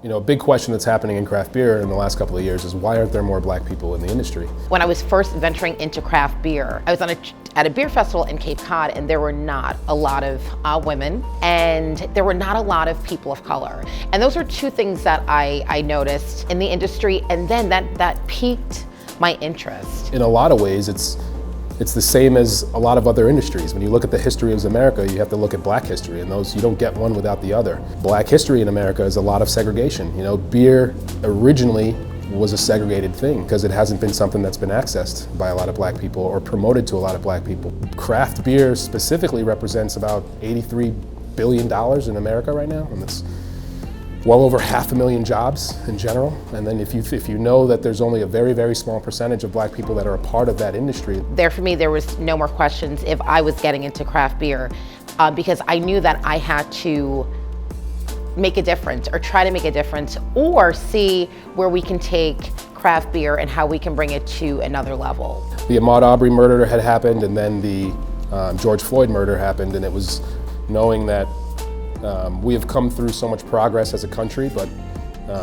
You know, a big question that's happening in craft beer in the last couple of years is why aren't there more black people in the industry? When I was first venturing into craft beer, I was at a beer festival in Cape Cod, and there were not a lot of women, and there were not a lot of people of color. And those are two things that I noticed in the industry, and then that piqued my interest. In a lot of ways, it's the same as a lot of other industries. When you look at the history of America, you have to look at black history, and those, you don't get one without the other. Black history in America is a lot of segregation. You know, beer originally was a segregated thing because it hasn't been something that's been accessed by a lot of black people or promoted to a lot of black people. Craft beer specifically represents about $83 billion in America right now, and it's well over 500,000 jobs in general. And then if you know that there's only a very, very small percentage of black people that are a part of that industry. For me, there was no more questions if I was getting into craft beer because I knew that I had to make a difference or try to make a difference or see where we can take craft beer and how we can bring it to another level. The Ahmaud Arbery murder had happened, and then the George Floyd murder happened, and it was knowing that we have come through so much progress as a country, but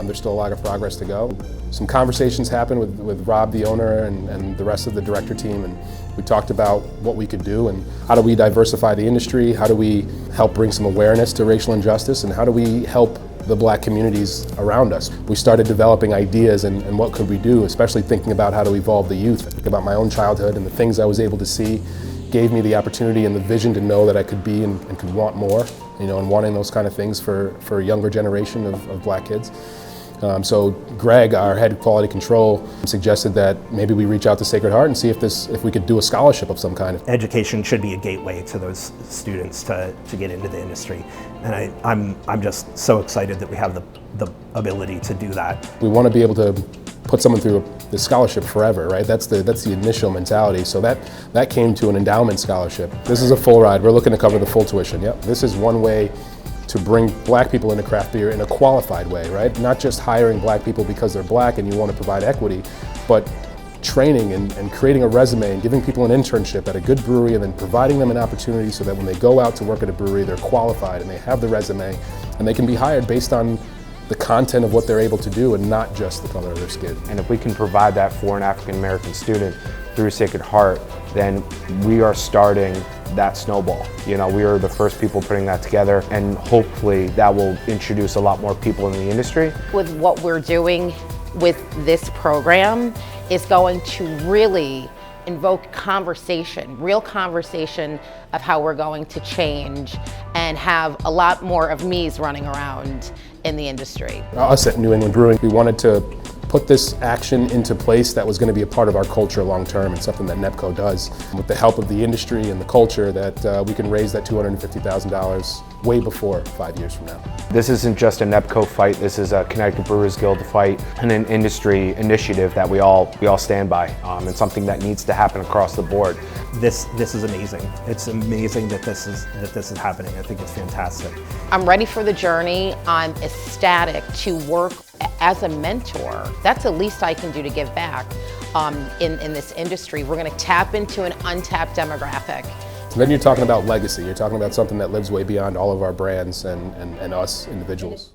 there's still a lot of progress to go. Some conversations happened with Rob, the owner, and the rest of the director team, and we talked about what we could do and how do we diversify the industry, how do we help bring some awareness to racial injustice, and how do we help the black communities around us. We started developing ideas and what could we do, especially thinking about how to evolve the youth. I think about my own childhood and the things I was able to see gave me the opportunity and the vision to know that I could be and could want more, you know, and wanting those kind of things for a younger generation of black kids. So Greg, our head of quality control, suggested that maybe we reach out to Sacred Heart and see if we could do a scholarship of some kind. Education should be a gateway to those students to get into the industry. And I'm just so excited that we have the ability to do that. We want to be able to put someone through the scholarship forever, right? That's the initial mentality. So that came to an endowment scholarship. This is a full ride. We're looking to cover the full tuition. Yep. This is one way to bring black people into craft beer in a qualified way, right? Not just hiring black people because they're black and you want to provide equity, but training and creating a resume and giving people an internship at a good brewery and then providing them an opportunity so that when they go out to work at a brewery, they're qualified and they have the resume and they can be hired based on the content of what they're able to do and not just the color of their skin. And if we can provide that for an African American student through Sacred Heart, then we are starting that snowball. You know, we are the first people putting that together, and hopefully that will introduce a lot more people in the industry. With what we're doing with this program is going to really invoke conversation, real conversation of how we're going to change and have a lot more of me's running around in the industry. Us at New England Brewing, we wanted to put this action into place that was going to be a part of our culture long term and something that NEPCO does. With the help of the industry and the culture, that we can raise that $250,000 way before 5 years from now. This isn't just a NEPCO fight, this is a Connecticut Brewers Guild fight and an industry initiative that we all stand by, and something that needs to happen across the board. This is amazing. It's amazing that this is happening. I think it's fantastic. I'm ready for the journey. I'm ecstatic to work as a mentor. That's the least I can do to give back in this industry. We're going to tap into an untapped demographic. And then you're talking about legacy. You're talking about something that lives way beyond all of our brands and us individuals.